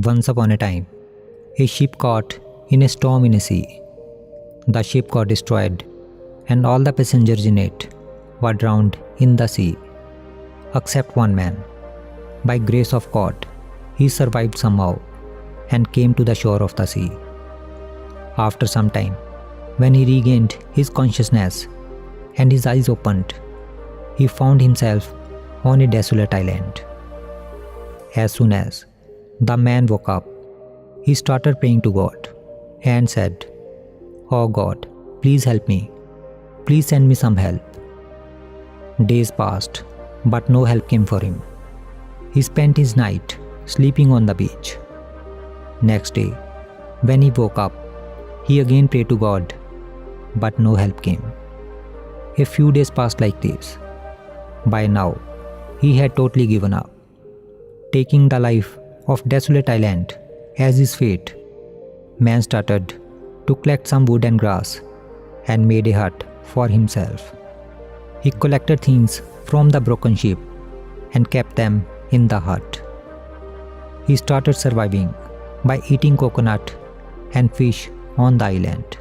Once upon a time, a ship caught in a storm in a sea. The ship got destroyed, and all the passengers in it were drowned in the sea, except one man. By grace of God, he survived somehow and came to the shore of the sea. After some time, when he regained his consciousness and his eyes opened, he found himself on a desolate island. As soon as the man woke up, he started praying to God and said, "Oh God, please help me. Please send me some help." Days passed, but no help came for him. He spent his night sleeping on the beach. Next day, when he woke up, he again prayed to God, but no help came. A few days passed like this. By now, he had totally given up. Taking the life of desolate island as his fate, man started to collect some wood and grass and made a hut for himself. He collected things from the broken ship and kept them in the hut. He started surviving by eating coconut and fish on the island.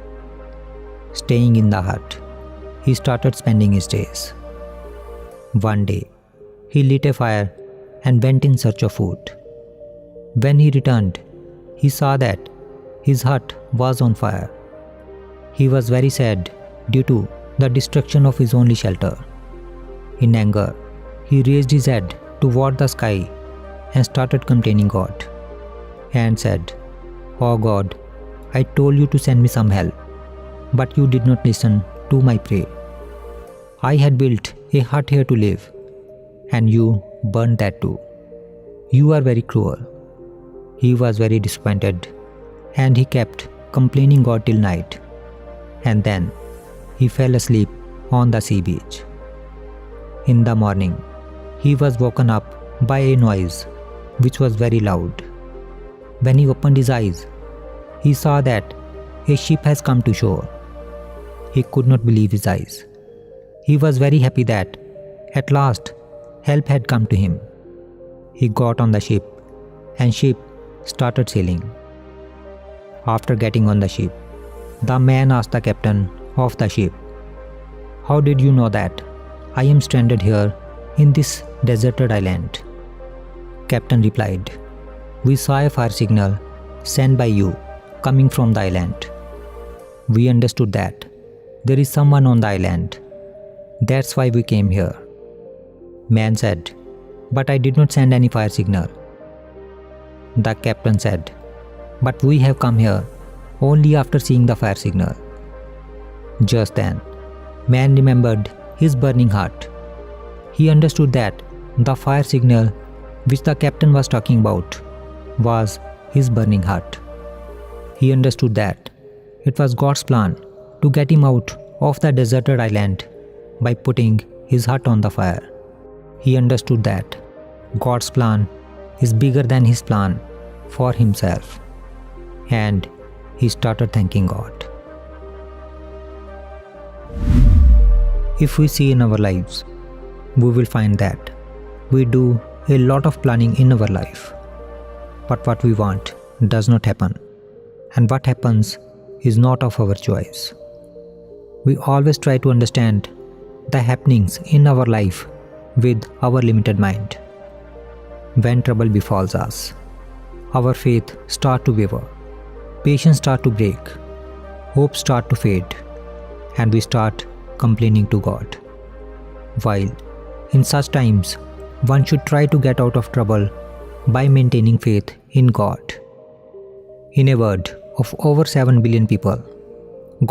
Staying in the hut, he started spending his days. One day, he lit a fire and went in search of food. When he returned, he saw that his hut was on fire. He was very sad due to the destruction of his only shelter. In anger, he raised his head toward the sky and started complaining God and said, "Oh God, I told you to send me some help, but you did not listen to my prayer. I had built a hut here to live, and you burned that too. You are very cruel." He was very disappointed and he kept complaining God till night, and then he fell asleep on the sea beach. In the morning, he was woken up by a noise which was very loud. When he opened his eyes, he saw that a ship has come to shore. He could not believe his eyes. He was very happy that at last help had come to him. He got on the ship and ship started sailing. After getting on the ship, the man asked the captain of the ship, "How did you know that I am stranded here in this deserted island?" Captain replied, "We saw a fire signal sent by you coming from the island. We understood that there is someone on the island. That's why we came here." Man said, "But I did not send any fire signal." The captain said, "But we have come here only after seeing the fire signal." Just then, man remembered his burning hut. He understood that the fire signal which the captain was talking about was his burning hut. He understood that it was God's plan to get him out of the deserted island by putting his hut on the fire. He understood that God's plan is bigger than his plan for himself, and he started thanking God. If we see in our lives, we will find that we do a lot of planning in our life, but what we want does not happen, and what happens is not of our choice. We always try to understand the happenings in our life with our limited mind. When trouble befalls us, our faith starts to waver, patience starts to break, hope starts to fade, and we start complaining to God. While in such times, one should try to get out of trouble by maintaining faith in God. In a world of over 7 billion people,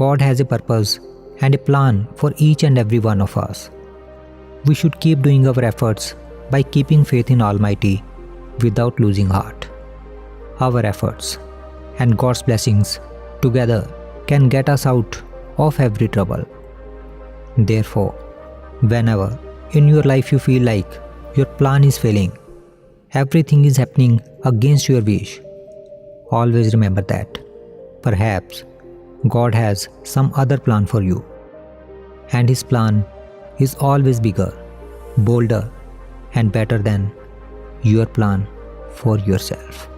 God has a purpose and a plan for each and every one of us. We should keep doing our efforts by keeping faith in Almighty without losing heart. Our efforts and God's blessings together can get us out of every trouble. Therefore, whenever in your life you feel like your plan is failing, everything is happening against your wish, always remember that perhaps God has some other plan for you, and His plan is always bigger, bolder, and better than your plan for yourself.